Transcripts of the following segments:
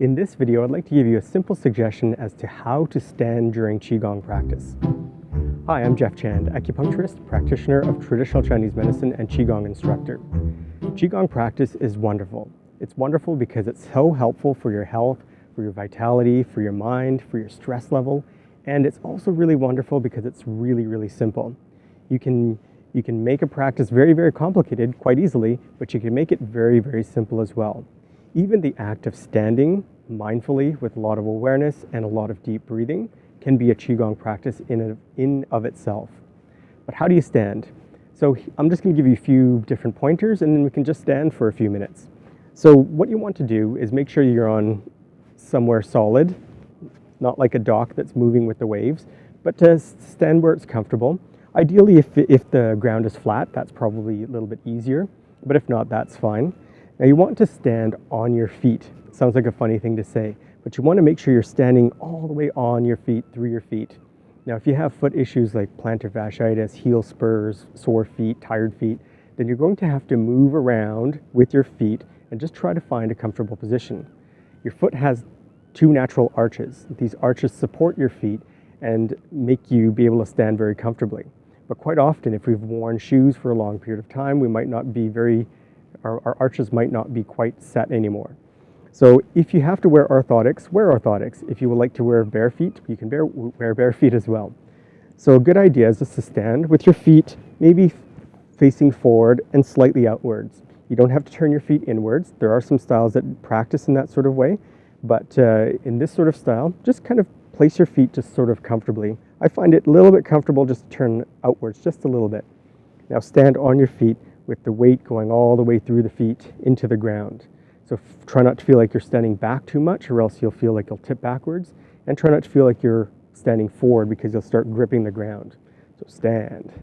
In this video, I'd like to give you a simple suggestion as to how to stand during Qigong practice. Hi, I'm Jeff Chand, acupuncturist, practitioner of traditional Chinese medicine, and Qigong instructor. Qigong practice is wonderful. It's wonderful because it's so helpful for your health, for your vitality, for your mind, for your stress level, and it's also really wonderful because it's really simple. You can make a practice very complicated quite easily, but you can make it very simple as well. Even the act of standing mindfully with a lot of awareness and a lot of deep breathing can be a Qigong practice in of itself. But how do you stand? So I'm just going to give you a few different pointers and then we can just stand for a few minutes. So what you want to do is make sure you're on somewhere solid, not like a dock that's moving with the waves, but to stand where it's comfortable. Ideally, if the ground is flat, that's probably a little bit easier, but if not, that's fine. Now you want to stand on your feet. Sounds like a funny thing to say, but you want to make sure you're standing all the way on your feet, through your feet. Now if you have foot issues like plantar fasciitis, heel spurs, sore feet, tired feet, then you're going to have to move around with your feet and just try to find a comfortable position. Your foot has two natural arches. These arches support your feet and make you be able to stand very comfortably. But quite often, if we've worn shoes for a long period of time, we might not be our arches might not be quite set anymore. So if you have to wear orthotics, wear orthotics. If you would like to wear bare feet, you can wear bare feet as well. So a good idea is just to stand with your feet maybe facing forward and slightly outwards. You don't have to turn your feet inwards. There are some styles that practice in that sort of way, but in this sort of style, just kind of place your feet just sort of comfortably. I find it a little bit comfortable just to turn outwards just a little bit. Now stand on your feet with the weight going all the way through the feet into the ground. So try not to feel like you're standing back too much or else you'll feel like you'll tip backwards, and try not to feel like you're standing forward because you'll start gripping the ground. So stand.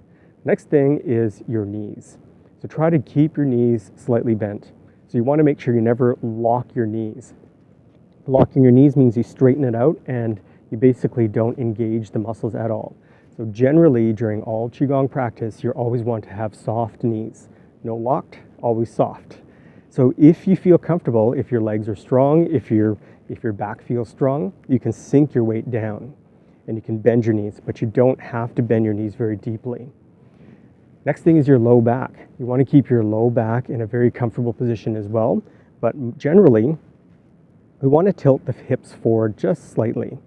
Next thing is your knees. So try to keep your knees slightly bent. So you want to make sure you never lock your knees. Locking your knees means you straighten it out and you basically don't engage the muscles at all. So generally, during all Qigong practice, you always want to have soft knees. No locked, always soft. So if you feel comfortable, if your legs are strong, if your back feels strong, you can sink your weight down and you can bend your knees, but you don't have to bend your knees very deeply. Next thing is your low back. You want to keep your low back in a very comfortable position as well, but generally, we want to tilt the hips forward just slightly,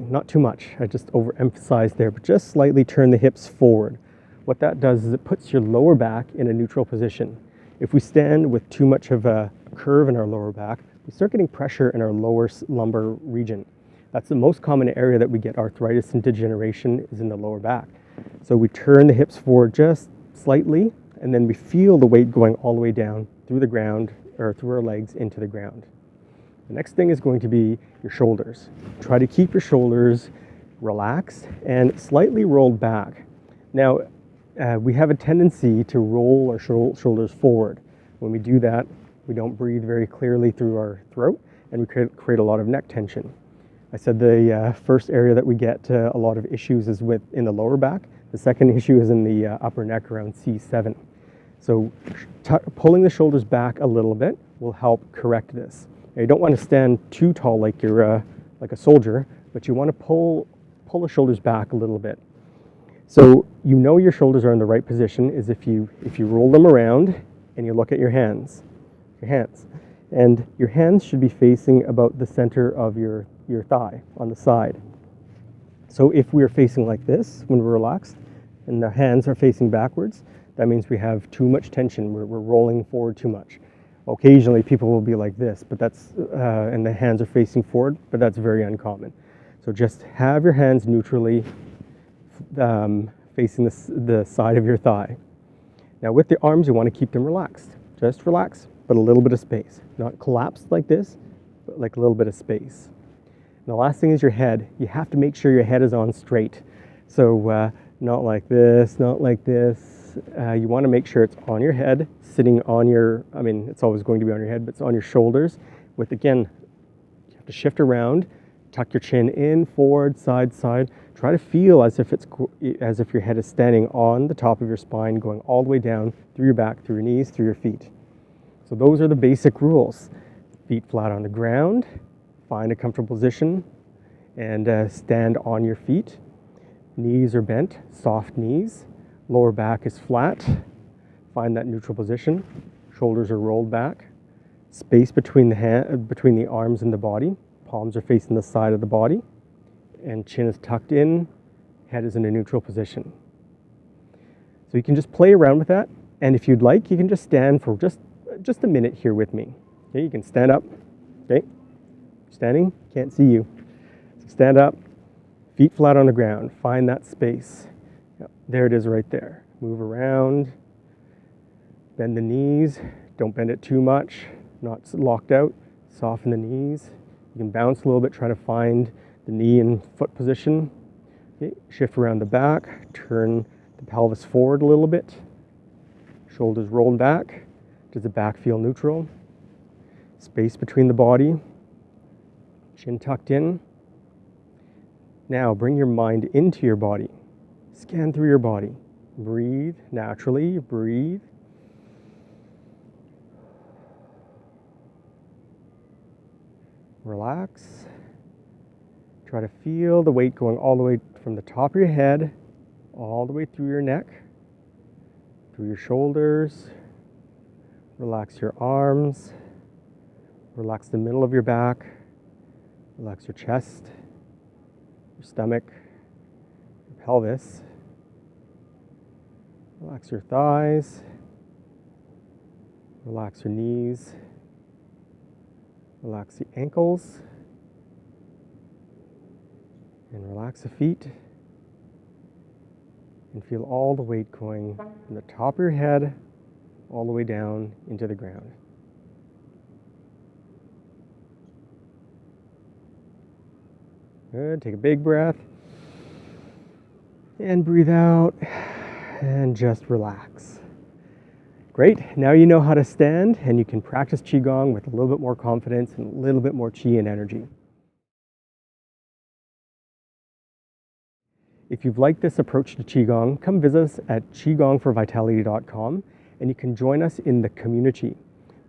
not too much. I just overemphasized there, but just slightly turn the hips forward. What that does is it puts your lower back in a neutral position. If we stand with too much of a curve in our lower back, we start getting pressure in our lower lumbar region. That's the most common area that we get arthritis and degeneration is in the lower back. So we turn the hips forward just slightly, and then we feel the weight going all the way down through the ground or through our legs into the ground. The next thing is going to be your shoulders. Try to keep your shoulders relaxed and slightly rolled back. Now, we have a tendency to roll our shoulders forward. When we do that, we don't breathe very clearly through our throat and we create a lot of neck tension. I said the first area that we get a lot of issues is in the lower back. The second issue is in the upper neck around C7. So pulling the shoulders back a little bit will help correct this. Now, you don't want to stand too tall like you're like a soldier, but you want to pull the shoulders back a little bit. So you know your shoulders are in the right position is if you roll them around and you look at your hands. And your hands should be facing about the center of your thigh on the side. So if we're facing like this when we're relaxed and the hands are facing backwards, that means we have too much tension. We're rolling forward too much. Occasionally people will be like this, but and the hands are facing forward, but that's very uncommon. So just have your hands neutrally facing the side of your thigh. Now with the arms, you want to keep them relaxed. Just relax, but a little bit of space. Not collapsed like this, but like a little bit of space. And the last thing is your head. You have to make sure your head is on straight. So not like this, not like this. You want to make sure it's on your head, sitting on it's always going to be on your head, but it's on your shoulders. Again, you have to shift around, tuck your chin in, forward, side. Try to feel as if your head is standing on the top of your spine, going all the way down through your back, through your knees, through your feet. So those are the basic rules. Feet flat on the ground. Find a comfortable position and stand on your feet. Knees are bent, soft knees. Lower back is flat. Find that neutral position. Shoulders are rolled back. Space between the arms and the body. Palms are facing the side of the body. And chin is tucked in. Head is in a neutral position. So you can just play around with that. And if you'd like, you can just stand for just a minute here with me. Okay, you can stand up. Okay, standing, can't see you. So stand up, feet flat on the ground. Find that space. Yep, there it is right there. Move around. Bend the knees. Don't bend it too much. Not locked out. Soften the knees. You can bounce a little bit, try to find the knee and foot position. Okay, shift around the back. Turn the pelvis forward a little bit. Shoulders rolled back. Does the back feel neutral? Space between the body. Chin tucked in. Now bring your mind into your body. Scan through your body. Breathe naturally. Breathe. Relax. Try to feel the weight going all the way from the top of your head, all the way through your neck, through your shoulders. Relax your arms. Relax the middle of your back. Relax your chest, your stomach, your pelvis. Relax your thighs. Relax your knees. Relax the ankles. And relax the feet. And feel all the weight going from the top of your head all the way down into the ground. Good. Take a big breath. And breathe out. And just relax. Great. Now you know how to stand, and you can practice Qigong with a little bit more confidence and a little bit more Qi and energy. If you've liked this approach to Qigong, come visit us at qigongforvitality.com, and you can join us in the community.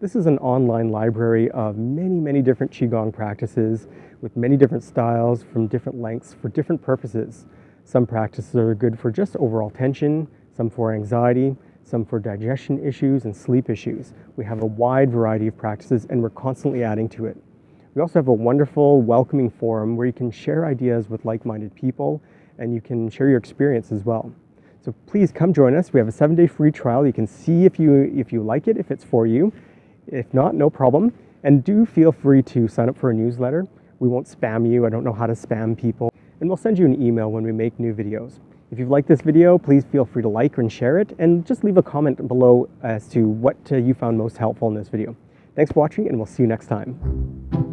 This is an online library of many different Qigong practices with many different styles from different lengths for different purposes. Some practices are good for just overall tension, some for anxiety, some for digestion issues and sleep issues. We have a wide variety of practices, and we're constantly adding to it. We also have a wonderful, welcoming forum where you can share ideas with like-minded people, and you can share your experience as well. So please come join us. We have a 7-day free trial. You can see if you like it, if it's for you. If not, no problem. And do feel free to sign up for a newsletter. We won't spam you. I don't know how to spam people. And we'll send you an email when we make new videos. If you've liked this video, please feel free to like and share it, and just leave a comment below as to what you found most helpful in this video. Thanks for watching, and we'll see you next time.